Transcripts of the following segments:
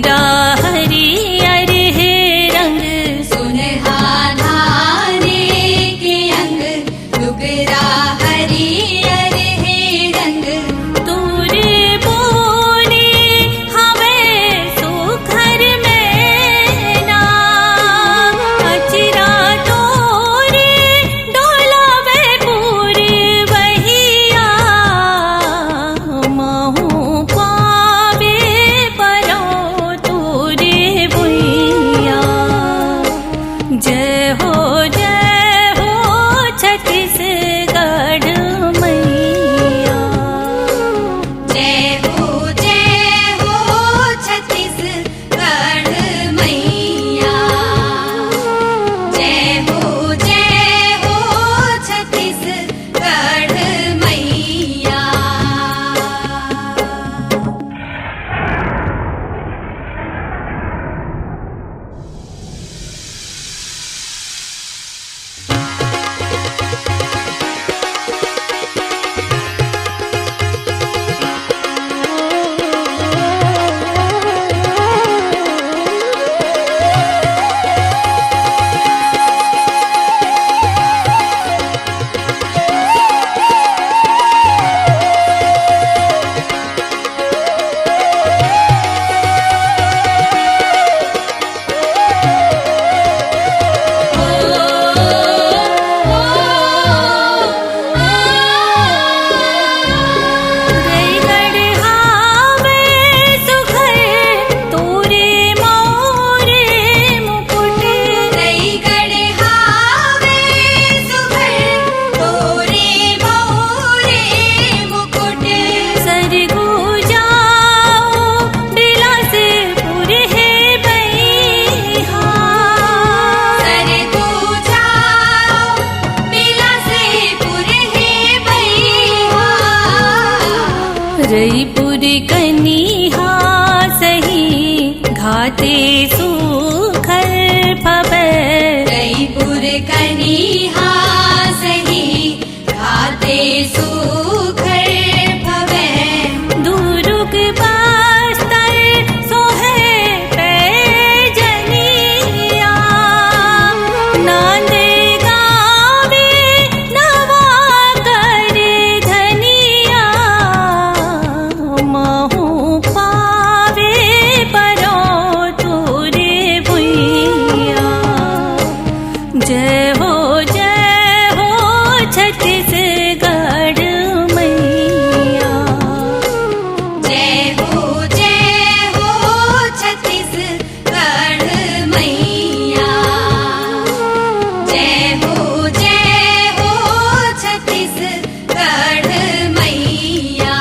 डुगरा हरियर है रंग सुनहाधाने के अंग डुगरा हरियर है रंग तूरे बोले हमें सुखर में ना अचरा तोरे डोलावे पूरे बहिया महू पावे परो तूरे बुइया जय हो छत्तीसगढ़ मैया जय हो छत्तीसगढ़ मैया जय हो छत्तीसगढ़ मैया। रईपुर कनिहा सही घाते सुखर पबै रईपुर कनिहा सही घाते सुखर भवै दुरुग बस्तर सोहे पैजनिया नांदे गावे नवा कर धनिया महू पावे परो तूरे बुइया जय हो छत्तीसगढ़ मैया जय हो छत्तीसगढ़ मैया जय हो छत्तीसगढ़ मैया।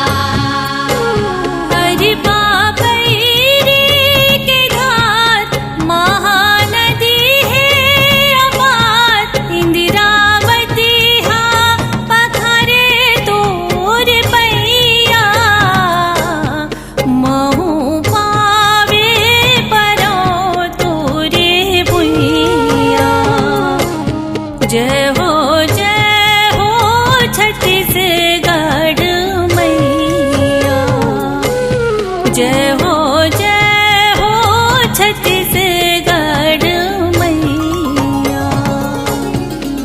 हरि बाबैरी के घाट महानदी है अपार इंदिरावती हा पखारे तोर पैया महू पावे परो तोरे बुइया जय हो छत्तीसगढ़ मैया जय हो छत्तीसगढ़ मैया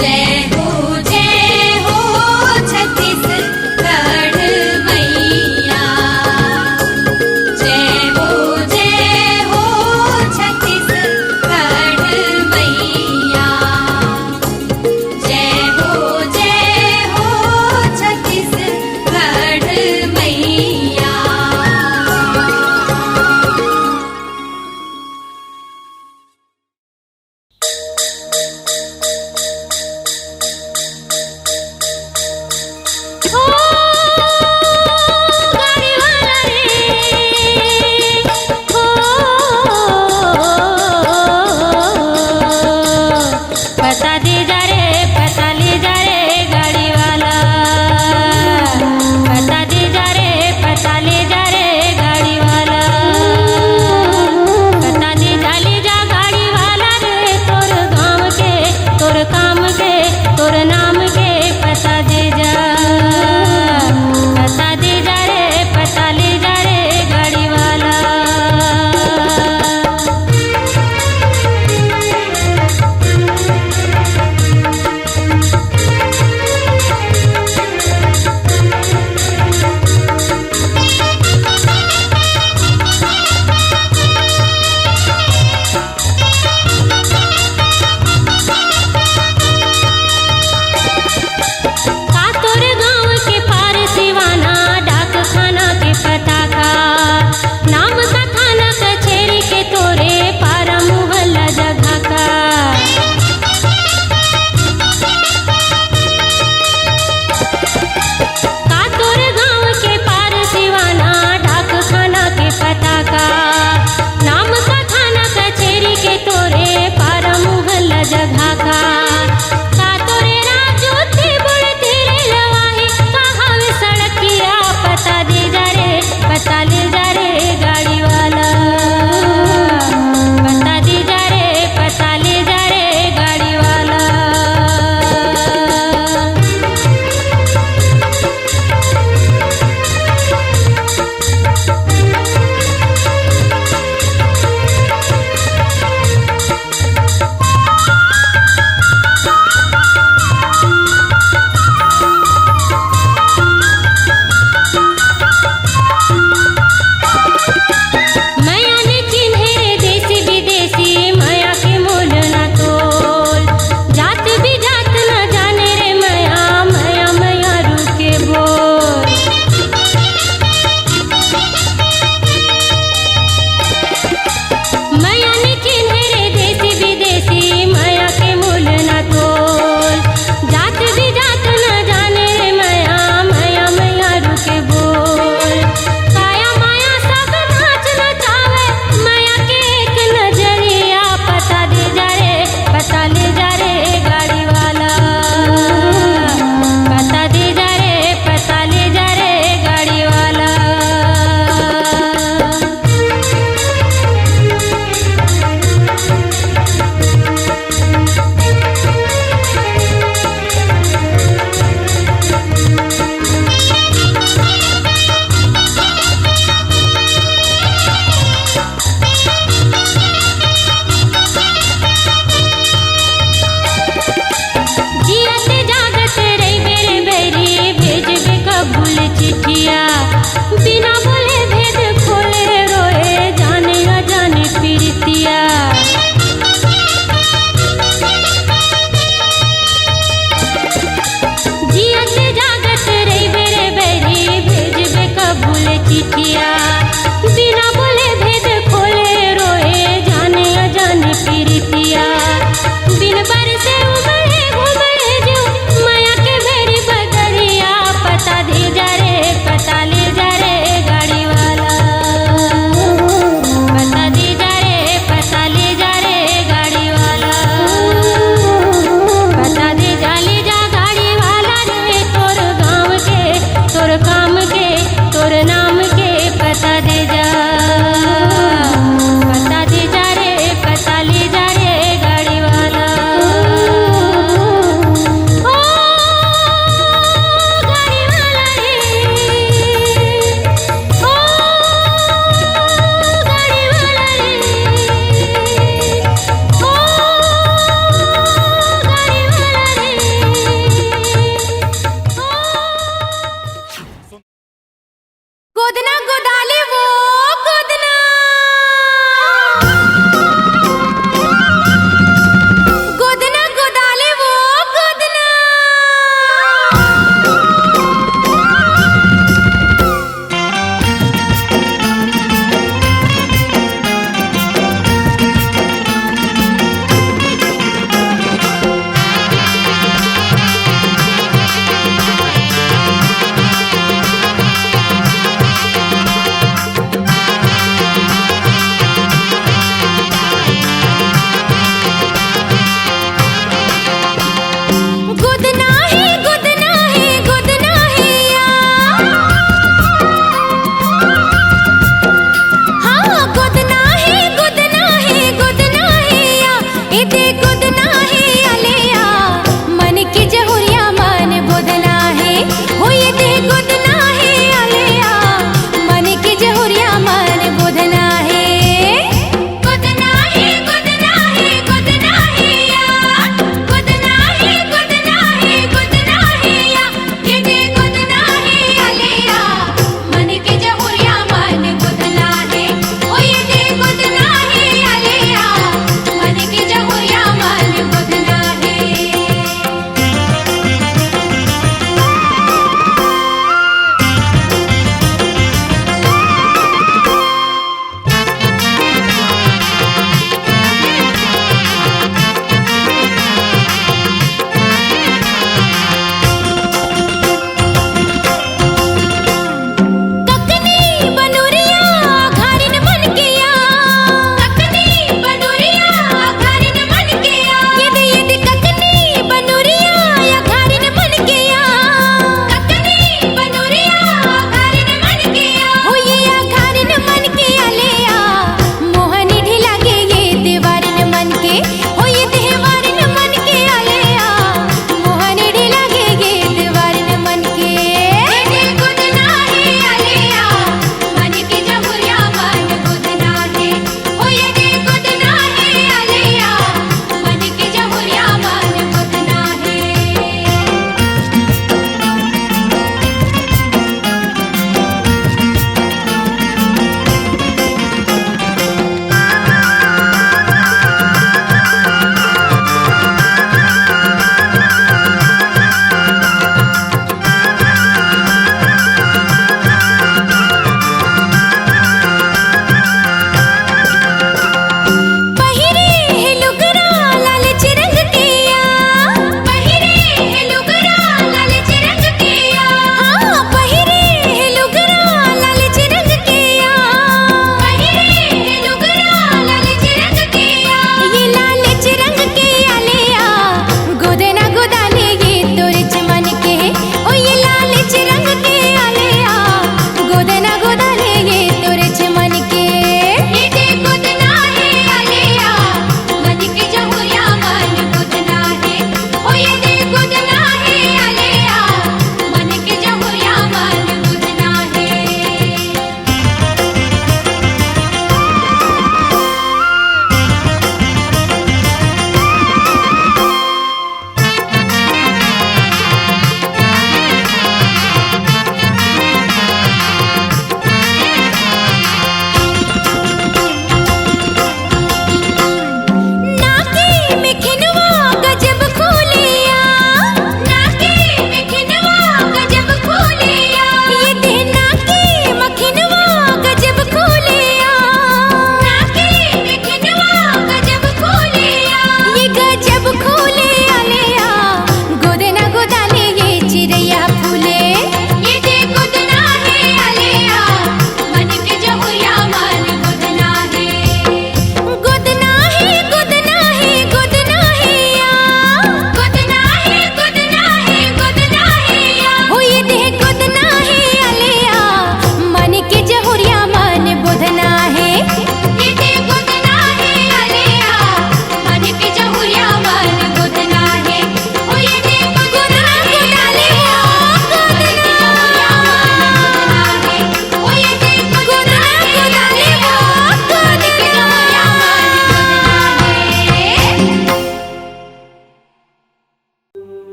जय हो छत्तीसगढ़ मैया जय हो छत्तीसगढ़ मैया जय हो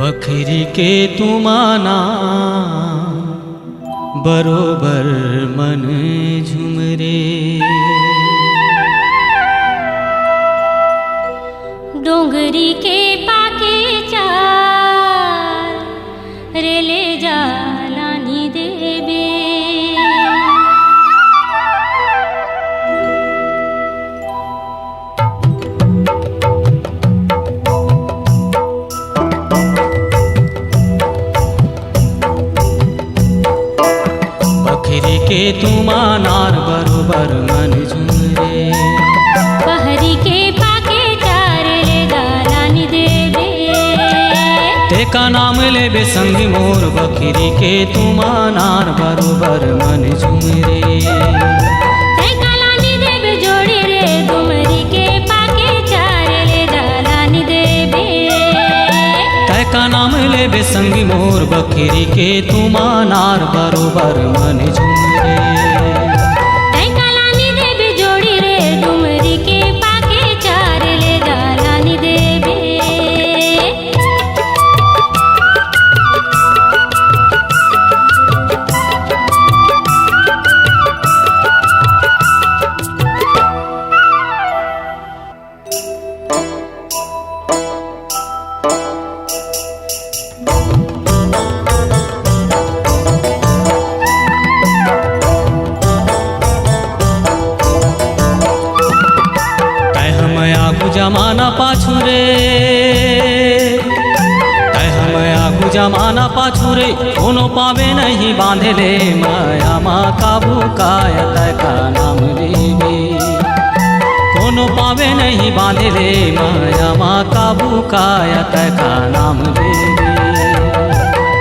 बखरी के तुमाना बरोबर मन झुमरे। डोंगरी के पाके चार रे ले जा लानी देबे। बखरी के तुमानार बरोबर मन झुमरे। बहरी के पाके चार ले जा लानी देबे। तेका नाम लेबे संगी मोर बखरी के तुमानार बरोबर मन झुमरे। तेका लानी देबे जोड़ी रे डुमरी के पाके चार ले जा लानी देबे। तेका नाम लेबे संगी मोर बखरी के तुमानार बरोबर मन झुमरे। तेका लानी देबे जोड़ी रे डुमरी के पाके चार ले जा लानी देबे। जमाना पाछू रे तय हम आगू जमाना पाछू रे। कोनो पावे नहीं बांधे ले माया माँ काबू काय तय का नाम लेबे। कोनो पावे नहीं बांधे ले माया माँ काबू काय तय का नाम लेबे।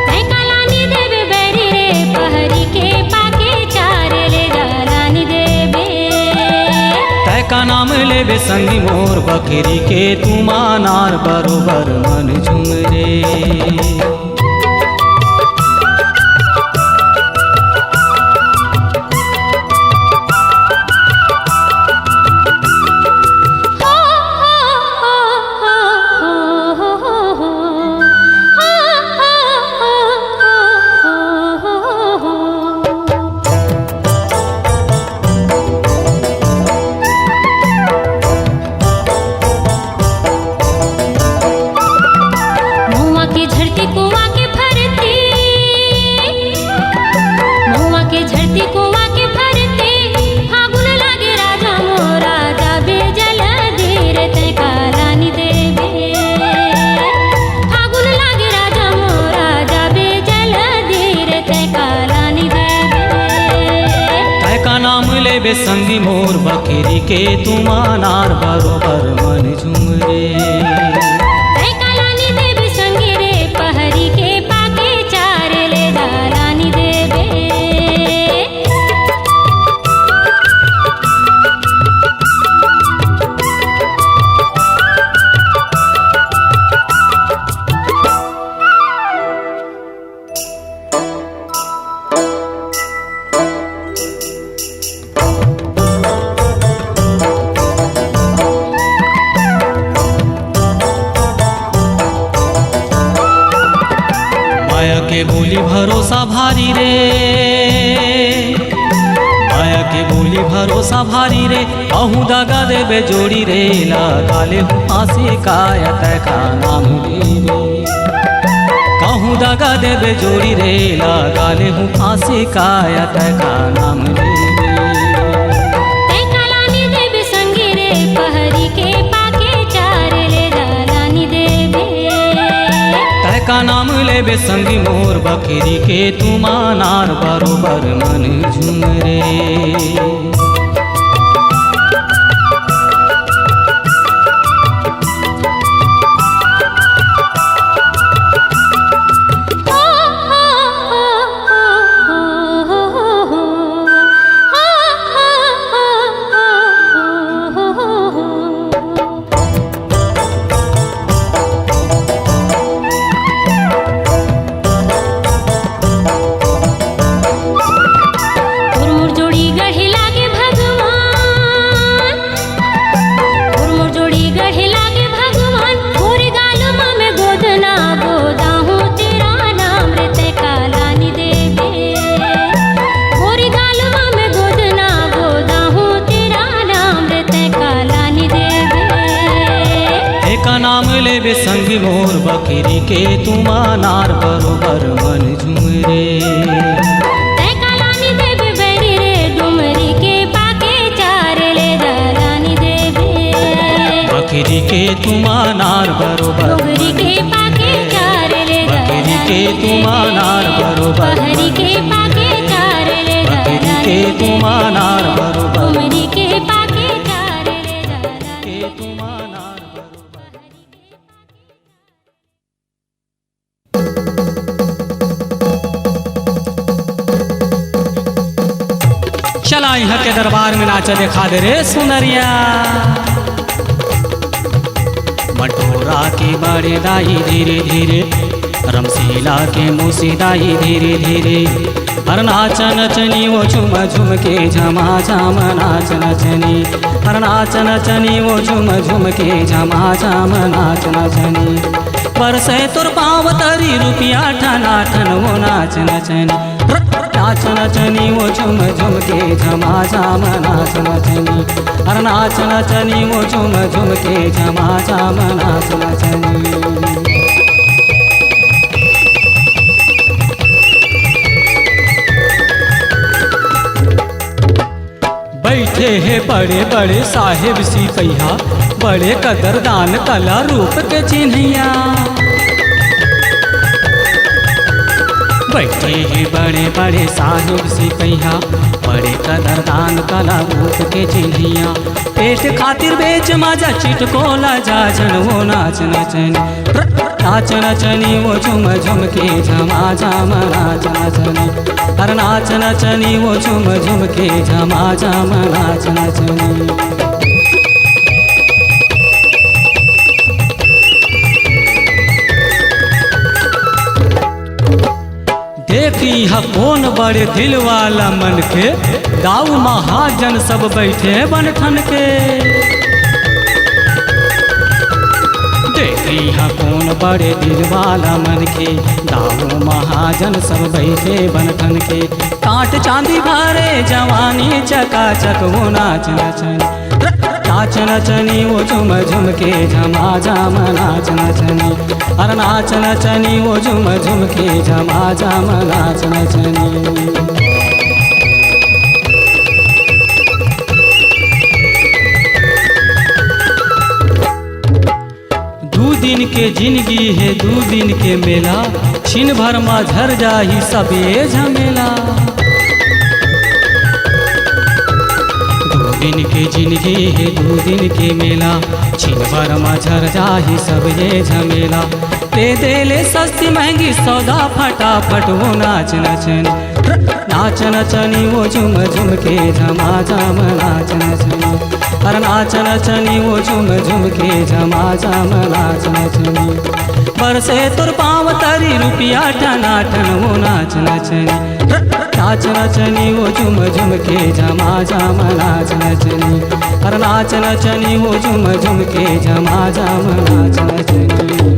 तेका लानी देबे बैरी रे पहरी के पाके चार ले जा लानी देबे। तेका नाम लेबे संगी मोर बकरी के तुमानार बरोबर मन झुमरे। लेबे संगी मोर बकरी के तुमानार बरोबर मन झुमरे। तेका लानी देबे संगी रे पहरी के पाके चार ले जा लानी देबे। के बोली भरोसा भारी रे माया के बोली भरोसा भारी रे। अहू दगा देबे जोड़ी रे लगाले हूँ फांसी काय तय का नाम लेबे। कहूँ दगा देबे जोड़ी रे लगाले हूँ फांसी काय तय का नाम लेबे। तेका लानी देबे संगी रे पहरी के पाके चार ले जा लानी देबे। तेका नाम लेबे संगी मोर बकरी के तुमानार बरोबर मन झुमरे। जोड़ी गढ़ी लागे का नाम लेबे संगी मोर बकरी के तुम नार बरोबर मन झुमरे तै कालानी देबे बैरी रे डुमरी के पाके चार ले दलानी देबे बकरी के तुम नार बरोबर डुमरी के पाके चार ले बकरी के तुम नार बरोबर बहरी के पाके चार ले बकरी के तुम नार बरोबर डुमरी के पाके चार ले दलानी के तुम नार बरोबर चला यहाँ के दरबार में नाचा दिखा दे रे सुनरिया मटोरा के बड़े दाई धीरे धीरे रमशीला के मुसीदाई धीरे धीरे हर नाच नचनी वो झुम झुम के झमा झम नाच नचनी हर नाच नचनी वो झुम झुम के झमा झम नाच नचनी बरसे तुर पाँव तरी रुपया ठना ठन वो नाच नचनी नाच नचनी वो झुम झुम के झमा झम नाच नचनी हर नाच नचनी वो झुम झुम के झमा झम नाच नचनी बैठे हैं बड़े बड़े साहेब सिपहिया बड़े कदरदान कला रूप के चिन्हिया बैठे हैं बड़े बड़े साहेब सिपहिया बड़े कदरदान कला रूप के चिन्हिया पेट खातिर बेच मजा चिटकोला जा जन वो नाच नचनी नाच नचनी वो झुम झुम के झमा झम नाच नचनी हर नाच नचनी वो झुम झुम के झमा झम नाच नचनी देखी हा कौन बड़े दिल वाला मन के दाऊ महाजन सब बैठे बनठन के देखी हा कौन बड़े दिल वाला मन के दाऊ महाजन सब बैठे बनठन के कांट चांदी भरे जवानी चकाचक वो नाच नचनी नाच नचनी वो झुम झुम के झमा झम नाच नचनी हर नाच नचनी वो झुम झुम के झमा झम नाच नचनी दू दिन के जिंदगी है दू दिन के मेला छिन भर मा झर जाही सबे झमेला दिन के जिंदगी है दू दिन के मेला छिन भर मा झर जाही सब ये झमेला दे दे ले सस्ती महंगी सौदा फटाफट वो नाच नचनी नाच नचनी वो झुम झुम के झमा झम नाच नचनी हर नाच नचनी वो झुम झुम के झमा झम नाच नचनी बरसे तुर पाँव तरी रुपया ठना ठन वो नाच नचनी नाच नचनी वो झुम झुम के झमा झम नाच नचनी हर नाच नचनी वो झुम झुम के झमा झम नाच नचनी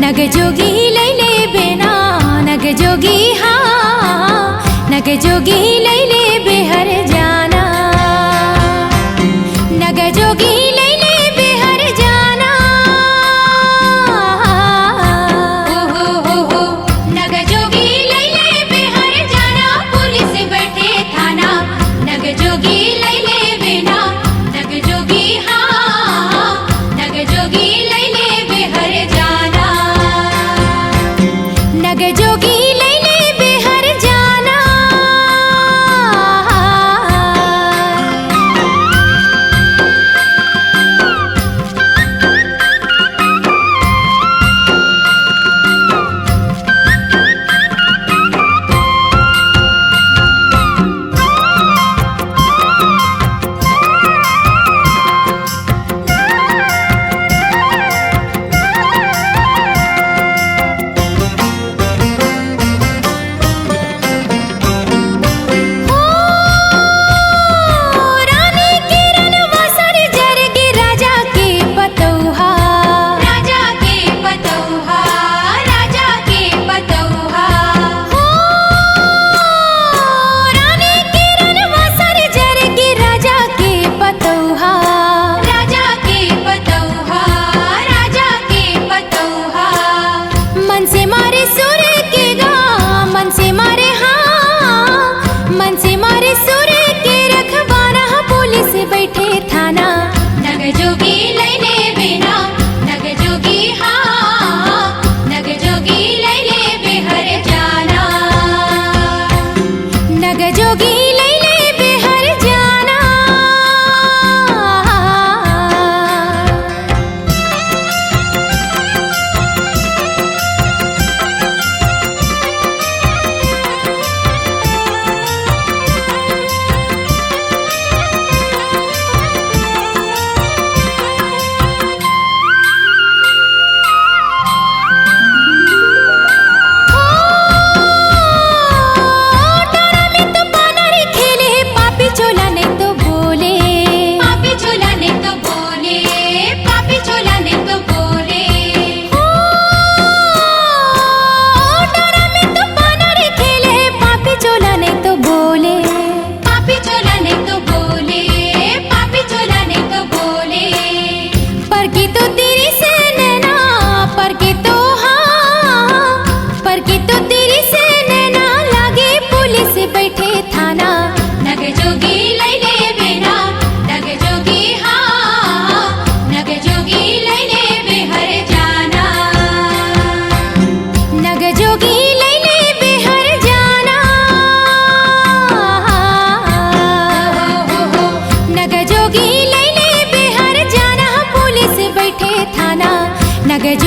नग जोगी लैले बेना नग जोगी हाँ नग जोगी लैले बेहर जाना नग जोगी लैले बेहर जाना हो नग जोगी लैले बेहर जाना पुलिस बैठे थाना नग जोगी लैले बेना नग जोगी हाँ नग जोगी लैले बेहर जाना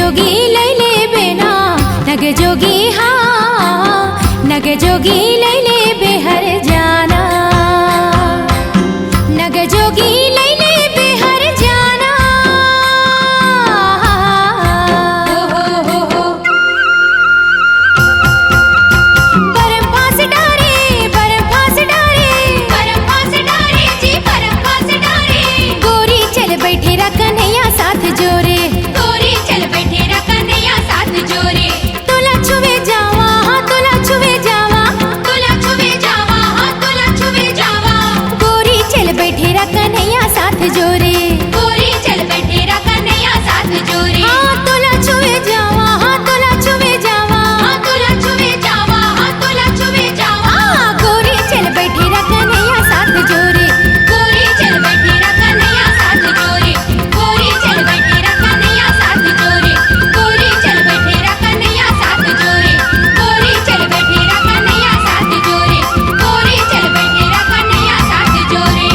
जोगी लैले बेना नग जोगी हाँ नग जोगी लैले बेहर जाना नग जोगी लैले बेहर जाना बरम फांस डारे जी बरम फांस डारे गोरी चल बैठे रा कन्हैया साथ जोरे गोरी चल बैठे रा कन्हैया साथ जोरे तोला छुवे जावा हाँ तोला छुवे जावा तोला छुवे जावा हाँ तोला छुवे जावा गोरी चल बैठे रा कन्हैया साथ जोरे गोरी चल बैठे रा कन्हैया साथ जोरे हाँ तोला छुवे जावा हाँ तोला छुवे जावा हाँ तोला छुवे जावा हाँ तोला छुवे जावा हाँ गोरी चल बैठे रा कन्हैया साथ जोरे गोरी चल बैठे रा कन्हैया साथ जोरे गोरी चल बैठे रा कन्हैया साथ जोरे गोरी चल बैठे रा कन्हैया साथ जोरे गोरी चल बैठे रा कन्हैया साथ जोरे गोरी चल बैठे रा कन्हैया साथ जोरे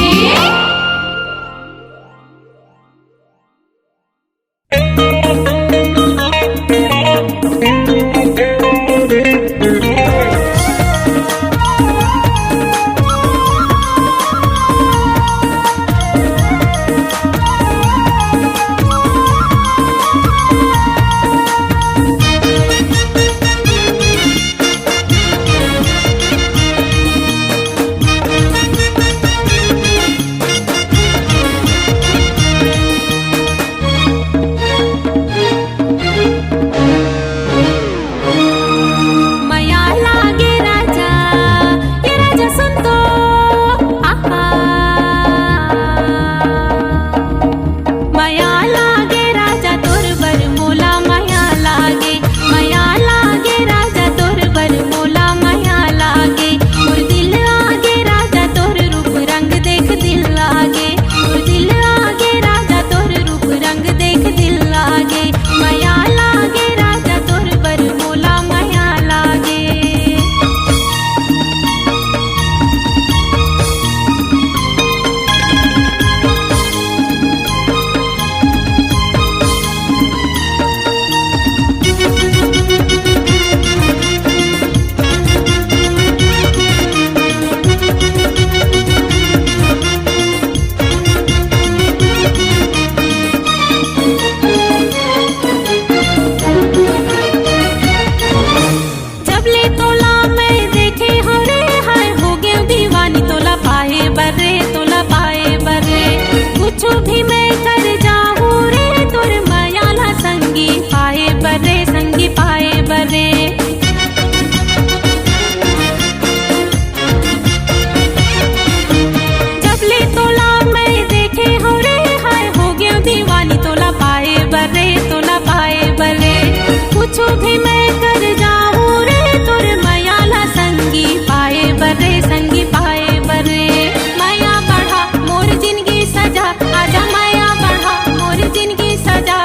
आजा माया बढ़ा मोर जिंदगी सजा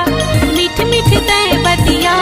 मीठ मीठ तय बतिया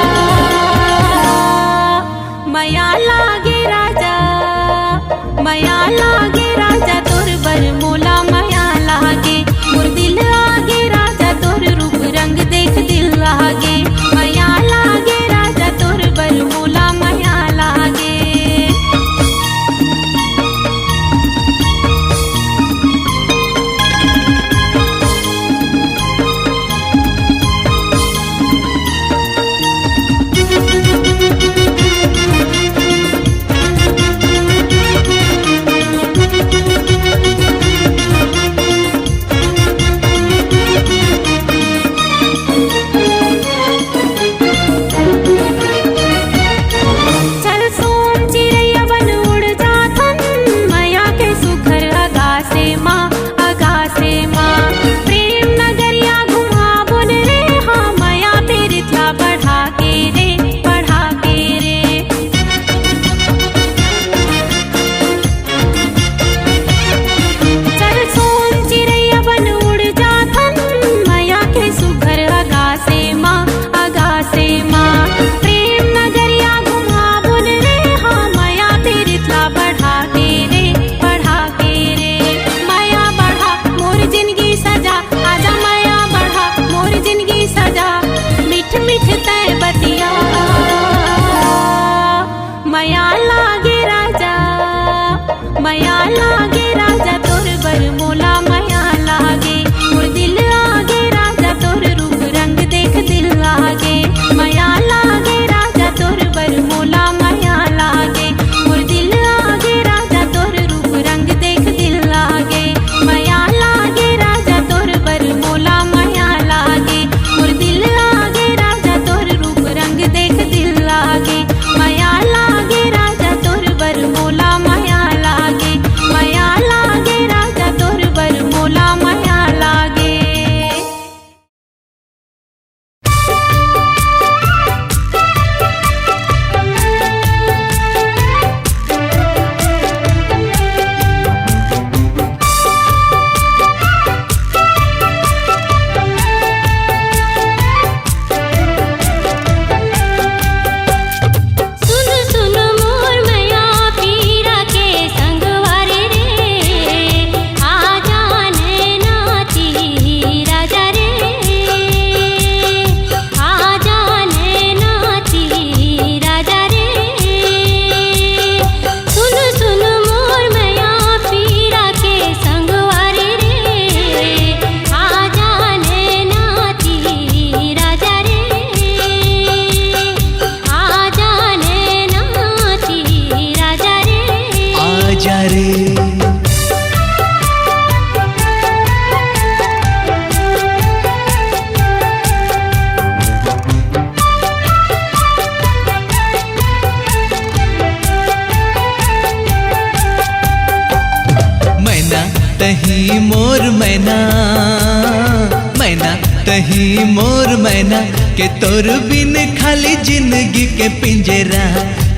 तही मोर मैना के तोर बिन खाली जिंदगी के पिंजरा,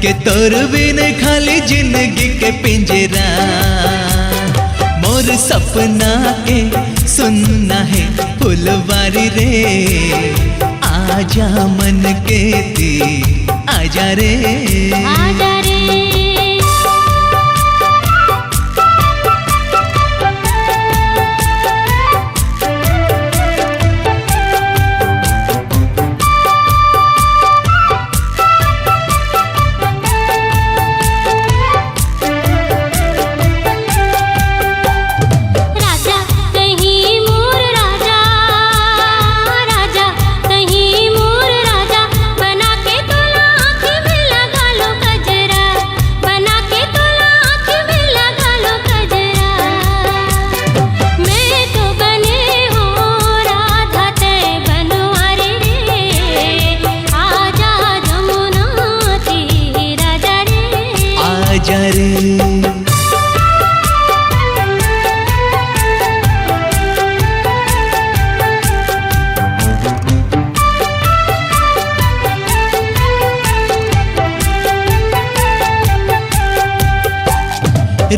के तोर बिन खाली जिंदगी के पिंजरा। मोर सपना के सुनना है फुलवारी रे, आजा मन के दी आजा रे, आजा रे।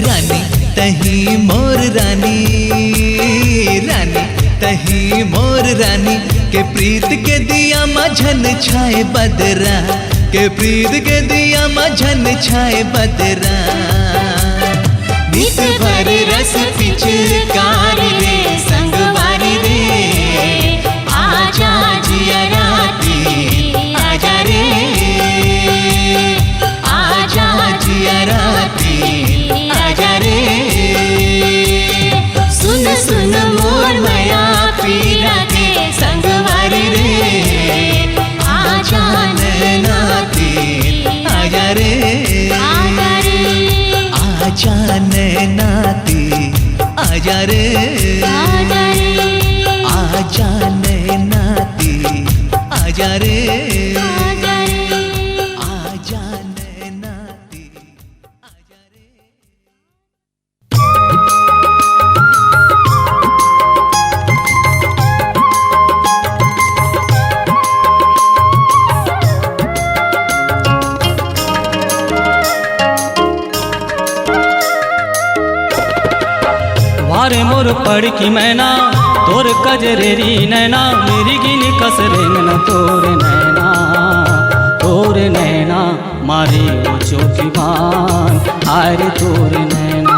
रानी तही मोर रानी, रानी तही मोर रानी के प्रीत के दिया मझन छाए बदरा, के प्रीत के दिया मझन छाए बदरा। नित भर रस पिचकारी रे संगवारी रे, आजा जिया राती आजा रे, आजा जिया राती आजा रे। सुन सुन मोर माया पीरा के संगवारी रे, आजा नैनाती आजा रे, आजा रे, आजा नैनाती आजा रे, आजा रे, आजा नैनाती आजा रे, आजा रे। आजा नैनाती आजा रे। वारे मोर पड़ की मैना तोर कजरेरी नैना, मेरी गिन कस रेंगना तोर नैना, तोर नैना मारी वो चौकी बान हार तोर नैना।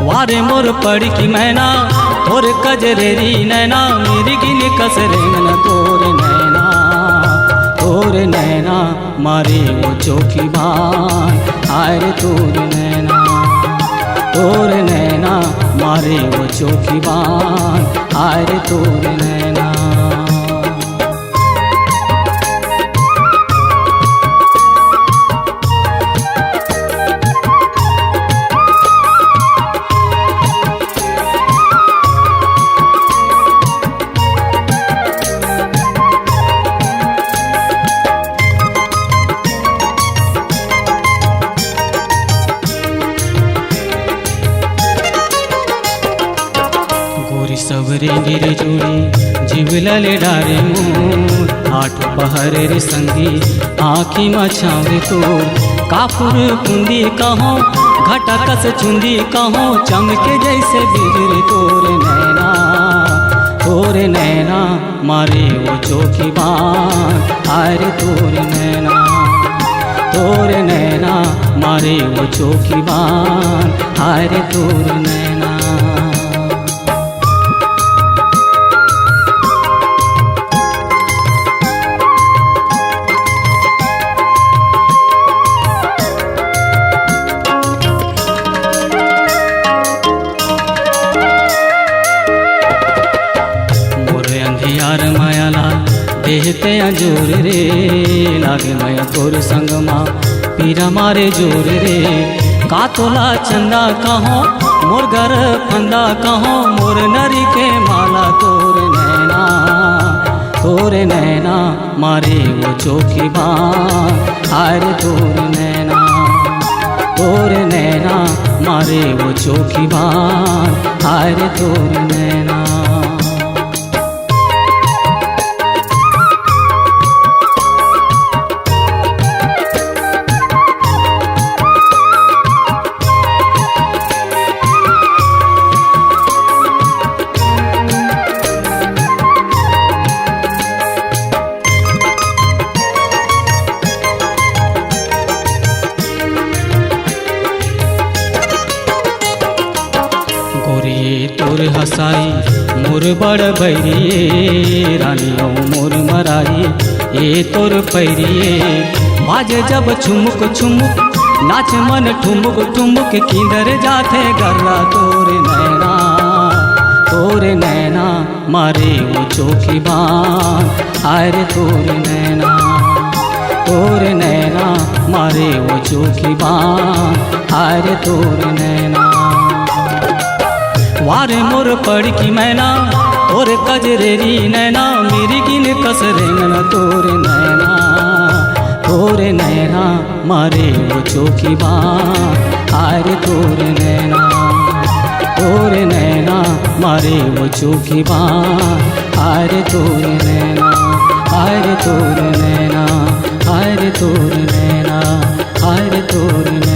वारे मोर पड़ की मैना तोर कजरेरी नैना, मेरी गिन कस रेंगना तोर नैना, तोर नैना मारी वो चौकी बान हार तोर नैना, तोर नैना मारे वो चौकी बान हार तोर नैना। सबरे गिरे जोड़ी जीवलले डारे मोर, आठ पहर रे संगी आँखी मछावे तोर। कापुर कुंदी कहो घटकस चुंदी कहो, चमके जैसे बिजली तोर नैना, तोर नैना मारे वो चौकी बान हार तोर नैना, तोर नैना मारे वो चौकी बान हार तोर नैना। देहते जोर रे लागे माया तोर संगमा पीरा मारे जोर रे। का तोला चंदा कहो मोर घर फंदा कहो, मोर नरी के माला तोर नैना, तोर नैना मारे वो चौकी बान हार तोर नैना, तोर नैना मारे वो चौकी बान हार तोर नैना। तोर हसाई मोर बड़ बैरिए रानियों मोर मराई ए तोर पैरिए बाजे जब छुमुक छुमुक नाच मन ठुमुक ठुमुक किंदर जाते गल्ला तोर नैना मारे वो चोखी बान आरे तोर नैना मारे वो चोखी बान आरे तोर नैना वारे मोर पड़की मैना और कजरेरी नैना मेरी गिन कस रेंगना तोर नैना मारे वो चोखी बान आरे तोर नैना मारे वो चोखी बान आरे तोर नैना आरे तोर नैना आरे तोर नैना आरे तोर नैना।